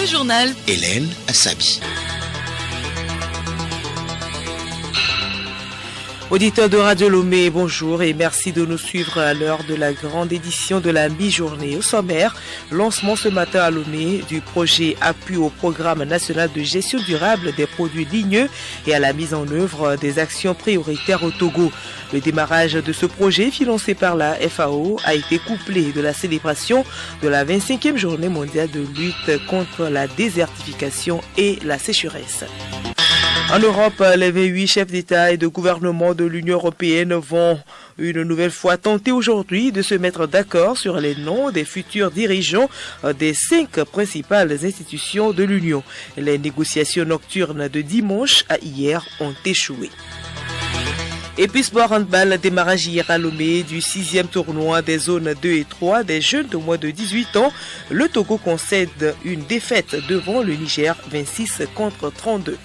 Le journal Hélène Assabi. Auditeurs de Radio Lomé, bonjour et merci de nous suivre à l'heure de la grande édition de la mi-journée. Au sommaire, lancement ce matin à Lomé du projet appui au programme national de gestion durable des produits ligneux et à la mise en œuvre des actions prioritaires au Togo. Le démarrage de ce projet, financé par la FAO, a été couplé de la célébration de la 25e journée mondiale de lutte contre la désertification et la sécheresse. En Europe, les 28 chefs d'État et de gouvernement de l'Union européenne vont une nouvelle fois tenter aujourd'hui de se mettre d'accord sur les noms des futurs dirigeants des 5 principales institutions de l'Union. Les négociations nocturnes de dimanche à hier ont échoué. Et puis sport handball, démarrage hier à Lomé du 6e tournoi des zones 2 et 3 des jeunes de moins de 18 ans. Le Togo concède une défaite devant le Niger 26-32.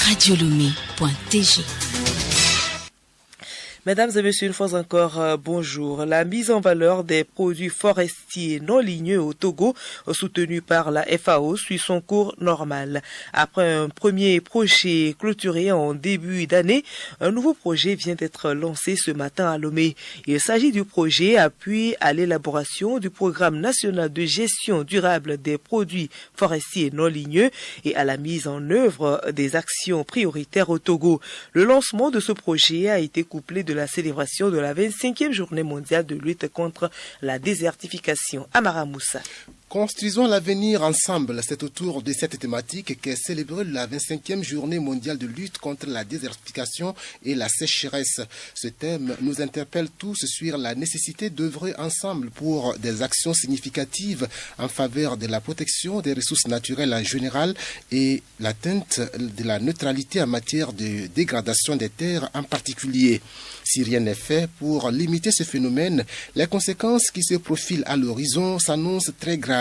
radiolomé.tg. Mesdames et messieurs, une fois encore, bonjour. La mise en valeur des produits forestiers non ligneux au Togo, soutenue par la FAO, suit son cours normal. Après un premier projet clôturé en début d'année, un nouveau projet vient d'être lancé ce matin à Lomé. Il s'agit du projet appui à l'élaboration du programme national de gestion durable des produits forestiers non ligneux et à la mise en œuvre des actions prioritaires au Togo. Le lancement de ce projet a été couplé de la célébration de la 25e journée mondiale de lutte contre la désertification. Amara Moussa. Construisons l'avenir ensemble. C'est autour de cette thématique qu'est célébrée la 25e journée mondiale de lutte contre la désertification et la sécheresse. Ce thème nous interpelle tous sur la nécessité d'œuvrer ensemble pour des actions significatives en faveur de la protection des ressources naturelles en général et l'atteinte de la neutralité en matière de dégradation des terres en particulier. Si rien n'est fait pour limiter ce phénomène, les conséquences qui se profilent à l'horizon s'annoncent très graves.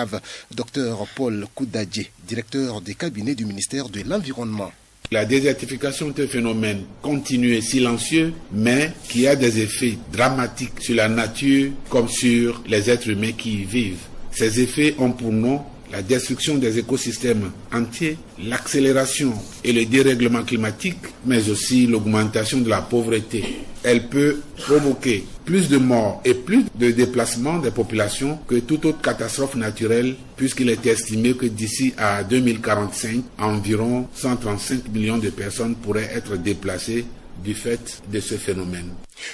Docteur Paul Koudadje, directeur des cabinets du ministère de l'Environnement. La désertification est un phénomène continu et silencieux, mais qui a des effets dramatiques sur la nature comme sur les êtres humains qui y vivent. Ces effets ont pour nom la destruction des écosystèmes entiers, l'accélération et le dérèglement climatique, mais aussi l'augmentation de la pauvreté. Elle peut provoquer plus de morts et plus de déplacements des populations que toute autre catastrophe naturelle, puisqu'il est estimé que d'ici à 2045, environ 135 millions de personnes pourraient être déplacées du fait de ce phénomène.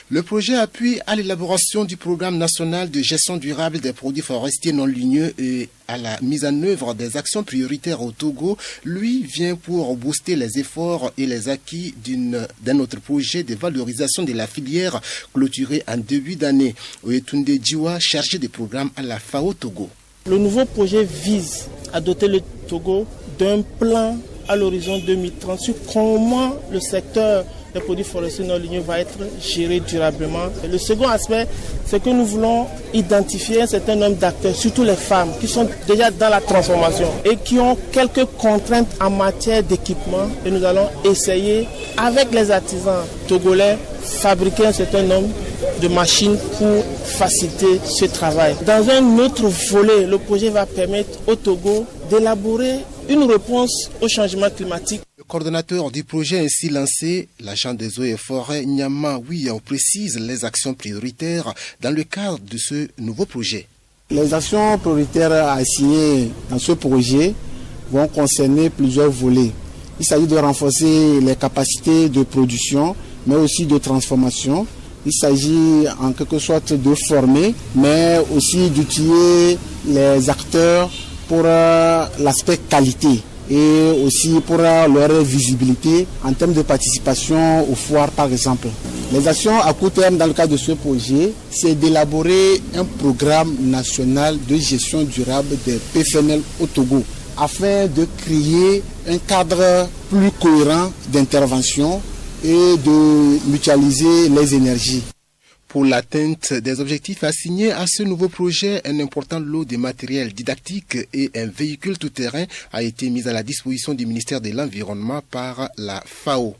Le projet appuie à l'élaboration du programme national de gestion durable des produits forestiers non ligneux et à la mise en œuvre des actions prioritaires au Togo, lui vient pour booster les efforts et les acquis d'un autre projet de valorisation de la filière clôturé en début d'année. Oyetunde Djiwa, chargé des programmes à la FAO Togo. Le nouveau projet vise à doter le Togo d'un plan à l'horizon 2030 sur comment le secteur des produits forestiers non ligneux va être géré durablement. Et le second aspect, c'est que nous voulons identifier un certain nombre d'acteurs, surtout les femmes, qui sont déjà dans la transformation et qui ont quelques contraintes en matière d'équipement. Et nous allons essayer, avec les artisans togolais, fabriquer un certain nombre de machines pour faciliter ce travail. Dans un autre volet, le projet va permettre au Togo d'élaborer une réponse au changement climatique. Le coordonnateur du projet ainsi lancé, l'agent des eaux et forêts Nyama Wiao précise les actions prioritaires dans le cadre de ce nouveau projet. Les actions prioritaires assignées dans ce projet vont concerner plusieurs volets. Il s'agit de renforcer les capacités de production, mais aussi de transformation. Il s'agit en quelque sorte de former, mais aussi d'utiliser les acteurs pour l'aspect qualité et aussi pour leur visibilité en termes de participation aux foires par exemple. Les actions à court terme dans le cadre de ce projet, c'est d'élaborer un programme national de gestion durable des PFNL au Togo afin de créer un cadre plus cohérent d'intervention et de mutualiser les énergies. Pour l'atteinte des objectifs assignés à ce nouveau projet, un important lot de matériel didactique et un véhicule tout-terrain a été mis à la disposition du ministère de l'Environnement par la FAO.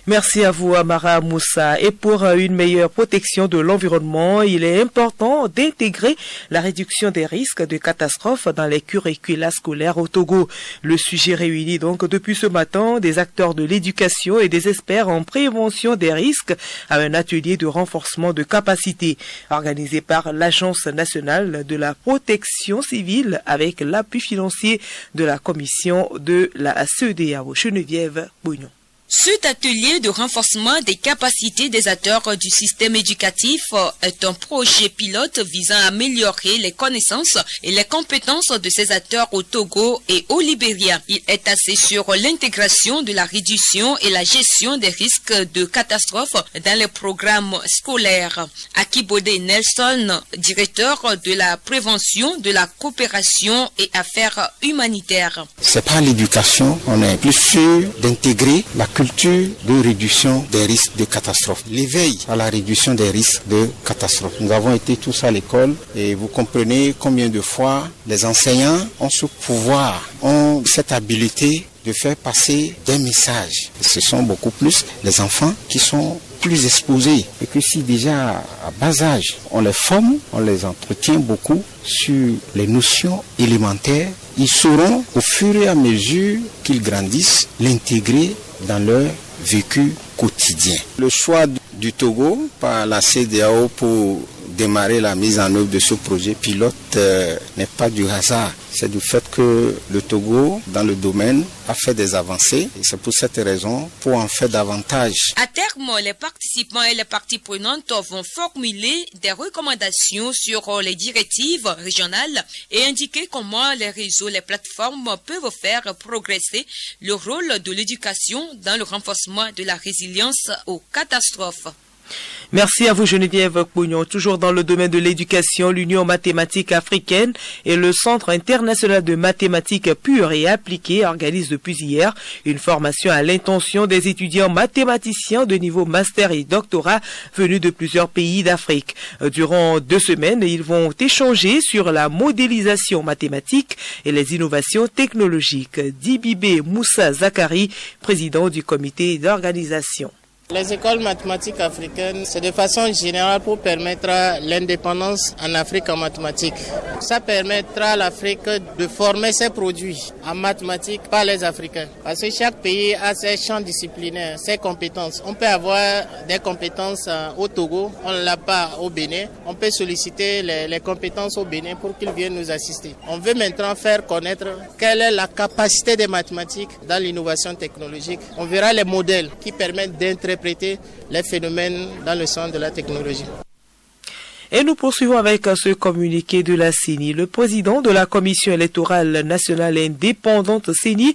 Merci à vous, Amara Moussa. Et pour une meilleure protection de l'environnement, il est important d'intégrer la réduction des risques de catastrophes dans les curricula scolaires au Togo. Le sujet réunit donc depuis ce matin des acteurs de l'éducation et des experts en prévention des risques à un atelier de renforcement de capacité organisé par l'Agence nationale de la protection civile avec l'appui financier de la commission de la CEDEAO. Geneviève Bougnon. Cet atelier de renforcement des capacités des acteurs du système éducatif est un projet pilote visant à améliorer les connaissances et les compétences de ces acteurs au Togo et au Libéria. Il est axé sur l'intégration de la réduction et la gestion des risques de catastrophes dans les programmes scolaires. Akibode Nelson, directeur de la prévention, de la coopération et affaires humanitaires. C'est par l'éducation, on est plus sûr d'intégrer la culture de réduction des risques de catastrophe, l'éveil à la réduction des risques de catastrophe. Nous avons été tous à l'école et vous comprenez combien de fois les enseignants ont ce pouvoir, ont cette habilité de faire passer des messages. Ce sont beaucoup plus les enfants qui sont plus exposés et que si déjà à bas âge on les forme, on les entretient beaucoup sur les notions élémentaires, ils sauront au fur et à mesure qu'ils grandissent l'intégrer dans leur vécu quotidien. Le choix du Togo par la CEDEAO pour démarrer la mise en œuvre de ce projet pilote n'est pas du hasard. C'est du fait que le Togo, dans le domaine, a fait des avancées. Et c'est pour cette raison, pour en faire davantage. À terme, les participants et les parties prenantes vont formuler des recommandations sur les directives régionales et indiquer comment les réseaux, les plateformes peuvent faire progresser le rôle de l'éducation dans le renforcement de la résilience aux catastrophes. Merci à vous Geneviève Bougnon. Toujours dans le domaine de l'éducation, l'Union mathématique africaine et le Centre international de mathématiques pures et appliquées organisent depuis hier une formation à l'intention des étudiants mathématiciens de niveau master et doctorat venus de plusieurs pays d'Afrique. Durant 2 semaines, ils vont échanger sur la modélisation mathématique et les innovations technologiques. Dibibé Moussa Zakari, président du comité d'organisation. Les écoles mathématiques africaines, c'est de façon générale pour permettre l'indépendance en Afrique en mathématiques. Ça permettra à l'Afrique de former ses produits en mathématiques par les Africains. Parce que chaque pays a ses champs disciplinaires, ses compétences. On peut avoir des compétences au Togo, on ne l'a pas au Bénin. On peut solliciter les compétences au Bénin pour qu'ils viennent nous assister. On veut maintenant faire connaître quelle est la capacité des mathématiques dans l'innovation technologique. On verra les modèles qui permettent d'interpréter les phénomènes dans le sens de la technologie. Et nous poursuivons avec ce communiqué de la CENI. Le président de la Commission électorale nationale indépendante CENI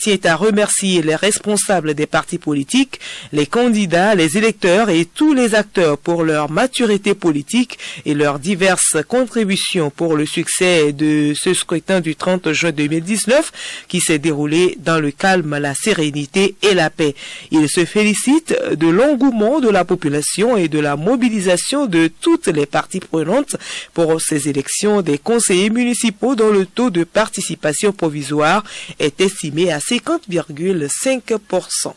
tient à remercier les responsables des partis politiques, les candidats, les électeurs et tous les acteurs pour leur maturité politique et leurs diverses contributions pour le succès de ce scrutin du 30 juin 2019 qui s'est déroulé dans le calme, la sérénité et la paix. Il se félicite de l'engouement de la population et de la mobilisation de toutes les parties prenantes pour ces élections des conseillers municipaux dont le taux de participation provisoire est estimé à 50,5%.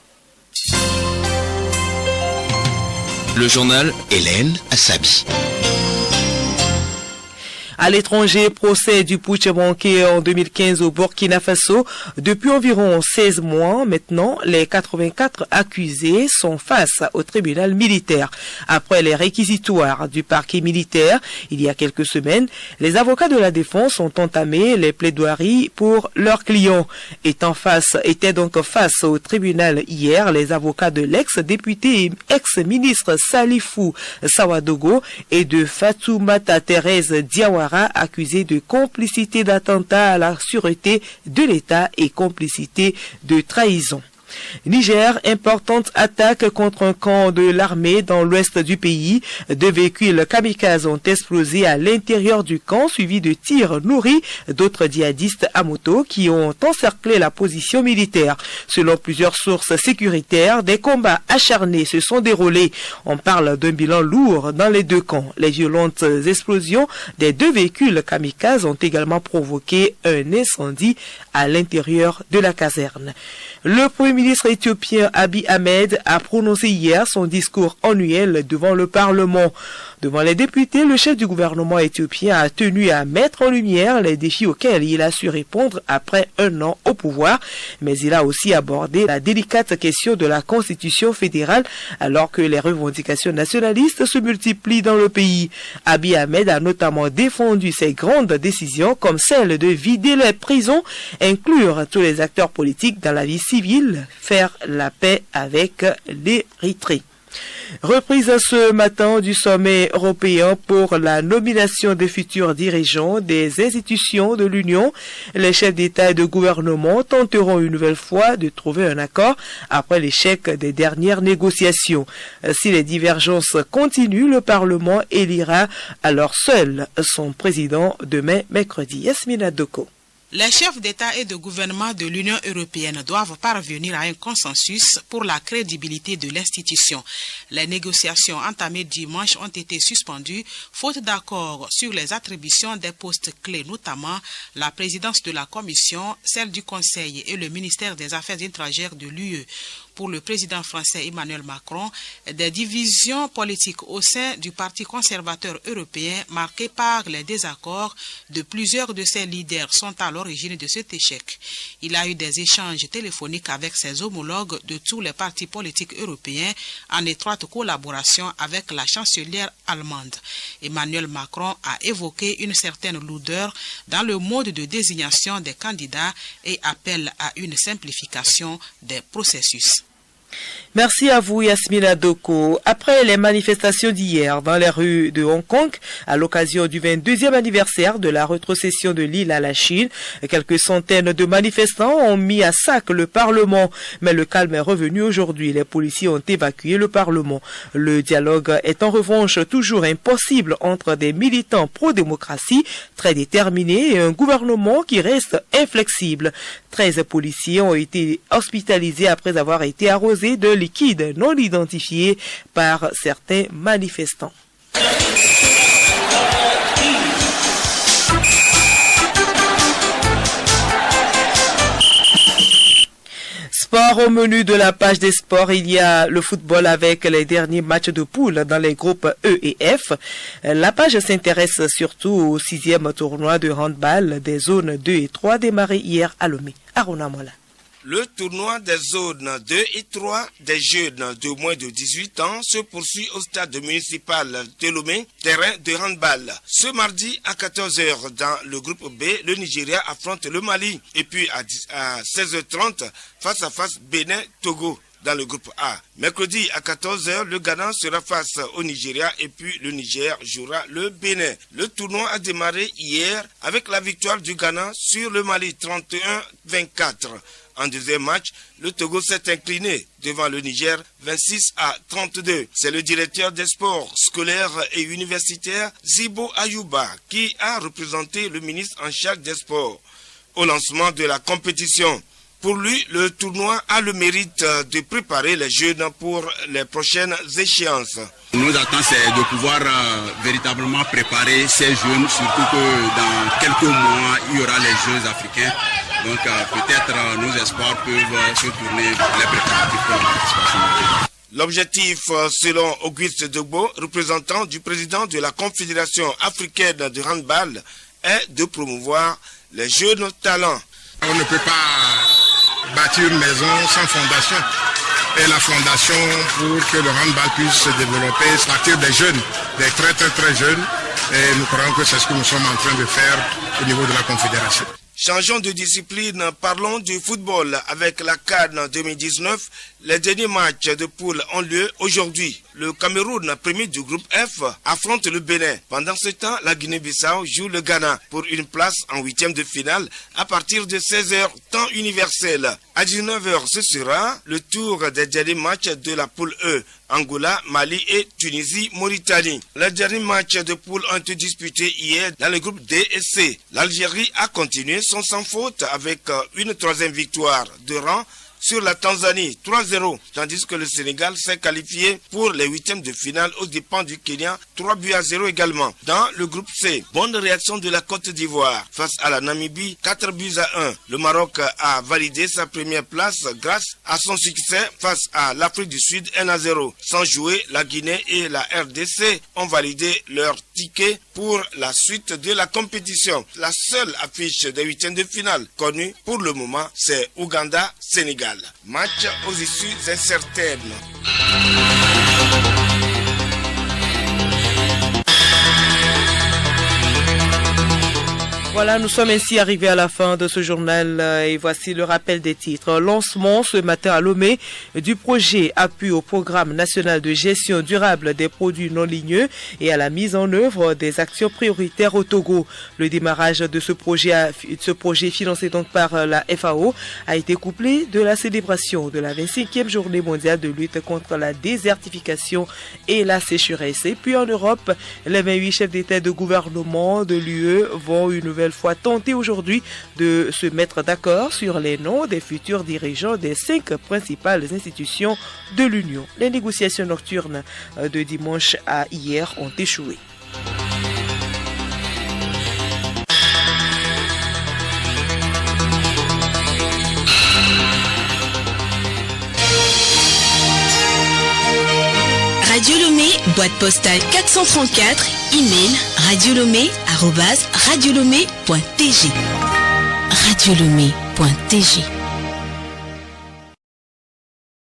Le journal Hélène Assabi. À l'étranger, procès du putsch manqué en 2015 au Burkina Faso. Depuis environ 16 mois maintenant, les 84 accusés sont face au tribunal militaire. Après les réquisitoires du parquet militaire, il y a quelques semaines, les avocats de la défense ont entamé les plaidoiries pour leurs clients. Étaient donc face au tribunal hier les avocats de l'ex-député et ex-ministre Salifou Sawadogo et de Fatoumata Thérèse Diawara, accusé de complicité d'attentat à la sûreté de l'État et complicité de trahison. Niger, importante attaque contre un camp de l'armée dans l'ouest du pays. 2 véhicules kamikazes ont explosé à l'intérieur du camp, suivis de tirs nourris d'autres djihadistes à moto qui ont encerclé la position militaire. Selon plusieurs sources sécuritaires, des combats acharnés se sont déroulés. On parle d'un bilan lourd dans les 2 camps. Les violentes explosions des 2 véhicules kamikazes ont également provoqué un incendie à l'intérieur de la caserne. Le premier ministre éthiopien Abiy Ahmed a prononcé hier son discours annuel devant le Parlement. Devant les députés, le chef du gouvernement éthiopien a tenu à mettre en lumière les défis auxquels il a su répondre après 1 an au pouvoir, mais il a aussi abordé la délicate question de la constitution fédérale alors que les revendications nationalistes se multiplient dans le pays. Abiy Ahmed a notamment défendu ses grandes décisions comme celle de vider les prisons, inclure tous les acteurs politiques dans la vie civile, faire la paix avec l'Érythrée. Reprise ce matin du sommet européen pour la nomination des futurs dirigeants des institutions de l'Union. Les chefs d'État et de gouvernement tenteront une nouvelle fois de trouver un accord après l'échec des dernières négociations. Si les divergences continuent, le Parlement élira alors seul son président demain mercredi. Yasmina Doko. Les chefs d'État et de gouvernement de l'Union européenne doivent parvenir à un consensus pour la crédibilité de l'institution. Les négociations entamées dimanche ont été suspendues, faute d'accord sur les attributions des postes clés, notamment la présidence de la Commission, celle du Conseil et le ministère des Affaires étrangères de l'UE. Pour le président français Emmanuel Macron, des divisions politiques au sein du Parti conservateur européen marquées par les désaccords de plusieurs de ses leaders sont à l'origine de cet échec. Il a eu des échanges téléphoniques avec ses homologues de tous les partis politiques européens en étroite collaboration avec la chancelière allemande. Emmanuel Macron a évoqué une certaine lourdeur dans le mode de désignation des candidats et appelle à une simplification des processus. Merci à vous Yasmina Doko. Après les manifestations d'hier dans les rues de Hong Kong, à l'occasion du 22e anniversaire de la rétrocession de l'île à la Chine, quelques centaines de manifestants ont mis à sac le Parlement. Mais le calme est revenu aujourd'hui. Les policiers ont évacué le Parlement. Le dialogue est en revanche toujours impossible entre des militants pro-démocratie très déterminés et un gouvernement qui reste inflexible. 13 policiers ont été hospitalisés après avoir été arrosés de liquide non identifié par certains manifestants. Sport au menu de la page des sports, il y a le football avec les derniers matchs de poule dans les groupes E et F. La page s'intéresse surtout au 6e tournoi de handball des zones 2 et 3 démarré hier à Lomé. Aruna Mola. Le tournoi des zones 2 et 3 des jeunes de moins de 18 ans se poursuit au stade municipal de Lomé, terrain de handball. Ce mardi à 14h dans le groupe B, le Nigeria affronte le Mali. Et puis à 16h30, face à face Bénin-Togo dans le groupe A. Mercredi à 14h, le Ghana sera face au Nigeria et puis le Niger jouera le Bénin. Le tournoi a démarré hier avec la victoire du Ghana sur le Mali 31-24. En deuxième match, le Togo s'est incliné devant le Niger 26-32. C'est le directeur des sports scolaires et universitaires Zibo Ayouba qui a représenté le ministre en charge des sports au lancement de la compétition. Pour lui, le tournoi a le mérite de préparer les jeunes pour les prochaines échéances. Nos attentes, c'est de pouvoir véritablement préparer ces jeunes, surtout que dans quelques mois, il y aura les Jeux africains. Donc peut-être nos espoirs peuvent se tourner les préparatifs pour la participation. L'objectif, selon Auguste Dogbo, représentant du président de la Confédération africaine de handball, est de promouvoir les jeunes talents. On ne peut pas bâtir une maison sans fondation. Et la fondation, pour que le handball puisse se développer, c'est à partir des jeunes, des très jeunes. Et nous croyons que c'est ce que nous sommes en train de faire au niveau de la Confédération. Changeons de discipline, parlons du football avec la CAN 2019. Les derniers matchs de poule ont lieu aujourd'hui. Le Cameroun, premier du groupe F, affronte le Bénin. Pendant ce temps, la Guinée-Bissau joue le Ghana pour une place en 8e de finale à partir de 16h, temps universel. À 19h, ce sera le tour des derniers matchs de la poule E. Angola, Mali et Tunisie, Mauritanie. Les derniers matchs de poule ont été disputés hier dans le groupe D et C. L'Algérie a continué son sans faute avec une 3e victoire de rang sur la Tanzanie, 3-0, tandis que le Sénégal s'est qualifié pour les huitièmes de finale aux dépens du Kenya, 3-0 également. Dans le groupe C, bonne réaction de la Côte d'Ivoire face à la Namibie, 4-1. Le Maroc a validé sa première place grâce à son succès face à l'Afrique du Sud 1-0. Sans jouer, la Guinée et la RDC ont validé leur ticket pour la suite de la compétition. La seule affiche des huitièmes de finale connue pour le moment, c'est Ouganda-Sénégal. Match aux issues incertaines. Voilà, nous sommes ainsi arrivés à la fin de ce journal et voici le rappel des titres. Lancement ce matin à Lomé du projet appui au programme national de gestion durable des produits non ligneux et à la mise en œuvre des actions prioritaires au Togo. Le démarrage de ce projet financé donc par la FAO a été couplé de la célébration de la 25e journée mondiale de lutte contre la désertification et la sécheresse. Et puis en Europe, les 28 chefs d'État et de gouvernement de l'UE vont une nouvelle fois tenter aujourd'hui de se mettre d'accord sur les noms des futurs dirigeants des 5 principales institutions de l'Union. Les négociations nocturnes de dimanche à hier ont échoué. Radio Lomé, boîte postale 434, email radiolomé@radiolomé.tg. radiolomé.tg